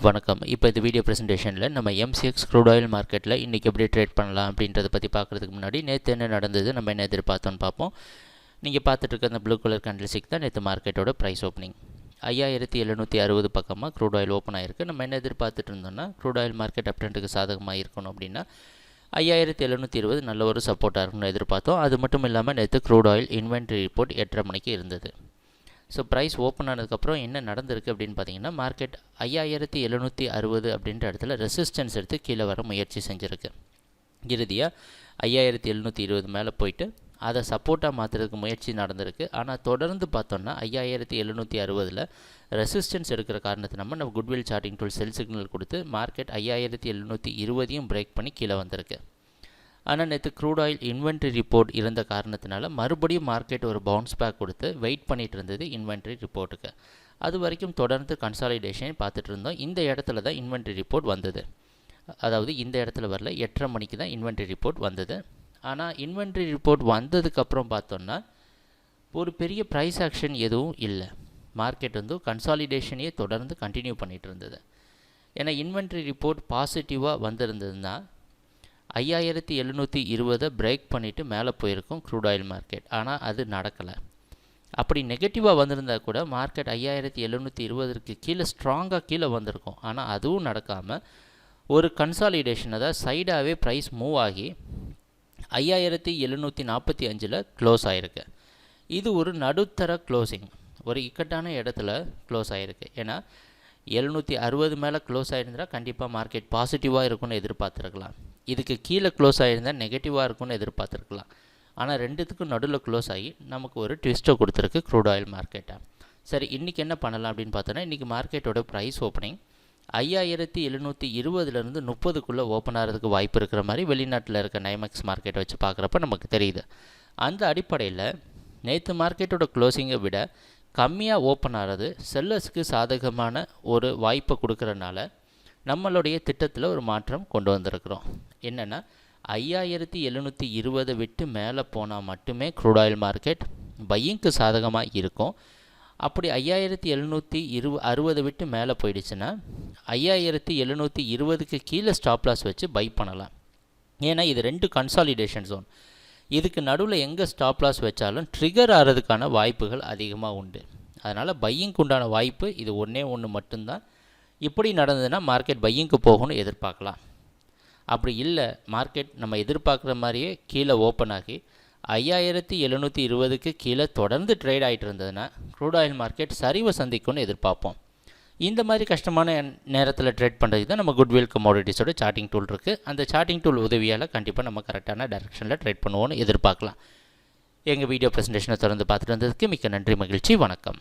வணக்கம். இப்போ இந்த வீடியோ ப்ரெசன்டேஷனில் நம்ம MCX க்ரூட் ஆயில் மார்க்கெட்டில் இன்றைக்கி எப்படி ட்ரேட் பண்ணலாம் அப்படின்றத பற்றி பார்க்குறதுக்கு முன்னாடி நேற்று என்ன நடந்தது, நம்ம என்ன எதிர்பார்த்தோன்னு பார்ப்போம். நீங்கள் பார்த்துட்டு இருக்க அந்த ப்ளூ கலர் கேண்டில்ஸ்டிக் தான் நேற்று மார்க்கெட்டோட ப்ரைஸ் ஓப்பனிங். 5760 பக்கமாக க்ரூட் ஆயில் ஓப்பன் ஆகிருக்கு. நம்ம என்ன எதிர்பார்த்துட்டு இருந்தோம்னா, க்ரூட் ஆயில் மார்க்கெட் அப் ட்ரெண்டுக்கு சாதகமாக இருக்கணும் அப்படின்னா 5720 நல்ல ஒரு சப்போர்ட்டாக இருக்கும்னு எதிர்பார்த்தோம். அது மட்டும் இல்லாமல் நேற்று க்ரூட் ஆயில் இன்வென்ட்ரி ரிப்போர்ட் 8:30 மணிக்கு இருந்தது. ஸோ ப்ரைஸ் ஓப்பன் ஆனதுக்கப்புறம் என்ன நடந்திருக்கு அப்படின்னு பார்த்தீங்கன்னா, மார்க்கெட் 5760 அப்படின்ற இடத்துல ரெசிஸ்டன்ஸ் எடுத்து கீழே வர முயற்சி செஞ்சுருக்கு. இறுதியாக 5720 மேலே போயிட்டு அதை சப்போர்ட்டாக மாற்றுறதுக்கு முயற்சி நடந்திருக்கு. ஆனால் தொடர்ந்து பார்த்தோன்னா 5760 ரெசிஸ்டன்ஸ் எடுக்கிற காரணத்தை நம்ம goodwill charting tool sell signal கொடுத்து மார்க்கெட் 5720 பிரேக் பண்ணி கீழே வந்திருக்கு. ஆனால் நேற்று க்ரூட் ஆயில் இன்வென்ட்ரி ரிப்போர்ட் இருந்த காரணத்தினால மறுபடியும் மார்க்கெட் ஒரு பவுன்ஸ் பேக் கொடுத்து வெயிட் பண்ணிகிட்டு இருந்தது இன்வென்ட்ரி ரிப்போர்ட்டுக்கு. அது வரைக்கும் தொடர்ந்து கன்சாலிடேஷன் பார்த்துட்டு இருந்தோம். இந்த இடத்துல தான் இன்வென்ட்ரி ரிப்போர்ட் வந்தது. அதாவது இந்த இடத்துல வரல, 8:30 மணிக்கு தான் இன்வென்ட்ரி ரிப்போர்ட் வந்தது. ஆனால் இன்வென்ட்ரி ரிப்போர்ட் வந்ததுக்கப்புறம் பார்த்தோன்னா ஒரு பெரிய ப்ரைஸ் ஆக்ஷன் எதுவும் இல்லை. மார்க்கெட் கன்சாலிடேஷனையே தொடர்ந்து கண்டினியூ பண்ணிகிட்டு இருந்தது. ஏன்னா இன்வென்ட்ரி ரிப்போர்ட் பாசிட்டிவாக வந்திருந்ததுன்னா 5720 பிரேக் பண்ணிவிட்டு மேலே போயிருக்கும் க்ரூட் ஆயில் மார்க்கெட். ஆனால் அது நடக்கலை. அப்படி நெகட்டிவாக வந்திருந்தால் கூட மார்க்கெட் 5720க்கு கீழே ஸ்ட்ராங்காக கீழே வந்திருக்கும். ஆனால் அதுவும் நடக்காமல் ஒரு கன்சாலிடேஷன், அதாவது சைடாகவே ப்ரைஸ் மூவ் ஆகி 5745 க்ளோஸ் ஆகிருக்கு. இது ஒரு நடுத்தர க்ளோசிங், ஒரு இக்கட்டான இடத்துல க்ளோஸ் ஆகிருக்கு. ஏன்னா 760 மேலே க்ளோஸ் ஆகிருந்தால் கண்டிப்பாக மார்க்கெட் பாசிட்டிவாக இருக்கும்னு எதிர்பார்த்துருக்கலாம். இதுக்கு கீழே க்ளோஸ் ஆகியிருந்தால் நெகட்டிவாக இருக்கும்னு எதிர்பார்த்துருக்கலாம். ஆனால் ரெண்டுத்துக்கும் நடுவில் க்ளோஸ் ஆகி நமக்கு ஒரு ட்விஸ்ட்டை கொடுத்துருக்கு க்ரூட் ஆயில் மார்க்கெட்டாக. சரி, இன்றைக்கி என்ன பண்ணலாம் அப்படின்னு பார்த்தோன்னா, இன்றைக்கி மார்க்கெட்டோட ப்ரைஸ் ஓப்பனிங் 5720 30க்குள்ளே ஓப்பன் ஆகிறதுக்கு வாய்ப்பு இருக்கிற மாதிரி வெளிநாட்டில் இருக்க நைமெக்ஸ் மார்க்கெட்டை வச்சு பார்க்குறப்ப நமக்கு தெரியுது. அந்த அடிப்படையில் நேற்று மார்க்கெட்டோட க்ளோசிங்கை விட கம்மியாக ஓப்பன் ஆகிறது செல்லர்ஸுக்கு சாதகமான ஒரு வாய்ப்பை கொடுக்குறனால நம்மளுடைய திட்டத்தில் ஒரு மாற்றம் கொண்டு வந்திருக்கிறோம். என்னென்னா 5720 விட்டு மேலே போனால் மட்டுமே க்ரூட் ஆயில் மார்க்கெட் பையிங்க்கு சாதகமாக இருக்கும். அப்படி 5760 விட்டு மேலே போயிடுச்சுன்னா 5720க்கு கீழே ஸ்டாப் லாஸ் வச்சு பை பண்ணலாம். ஏன்னா இது ரெண்டு கன்சாலிடேஷன் ஜோன். இதுக்கு நடுவில் எங்கே ஸ்டாப் லாஸ் வச்சாலும் ட்ரிகர் ஆகிறதுக்கான வாய்ப்புகள் அதிகமாக உண்டு. அதனால் பையிங்க்கு உண்டான வாய்ப்பு இது ஒன்று மட்டும்தான். இப்படி நடந்ததுன்னா மார்க்கெட் பையிங்க்கு போகணும்னு எதிர்பார்க்கலாம். அப்படி இல்லை, மார்க்கெட் நம்ம எதிர்பார்க்குற மாதிரியே கீழே ஓப்பன் ஆகி 5720க்கு கீழே தொடர்ந்து ட்ரேட் ஆகிட்டு இருந்ததுன்னா க்ரூட் ஆயில் மார்க்கெட் சரிவை சந்திக்கும்னு எதிர்பார்ப்போம். இந்த மாதிரி கஷ்டமான நேரத்தில் ட்ரேட் பண்ணுறதுக்கு தான் நம்ம குட்வில் கமோடிட்டிஸோட சார்ட்டிங் டூல் இருக்குது. அந்த சார்ட்டிங் டூல் உதவியால் கண்டிப்பாக நம்ம கரெக்டான டைரெக்ஷனில் ட்ரேட் பண்ணுவோன்னு எதிர்பார்க்கலாம். எங்கள் வீடியோ ப்ரெசன்டேஷனை தொடர்ந்து பார்த்துட்டு வந்ததுக்கு மிக்க நன்றி, மகிழ்ச்சி, வணக்கம்.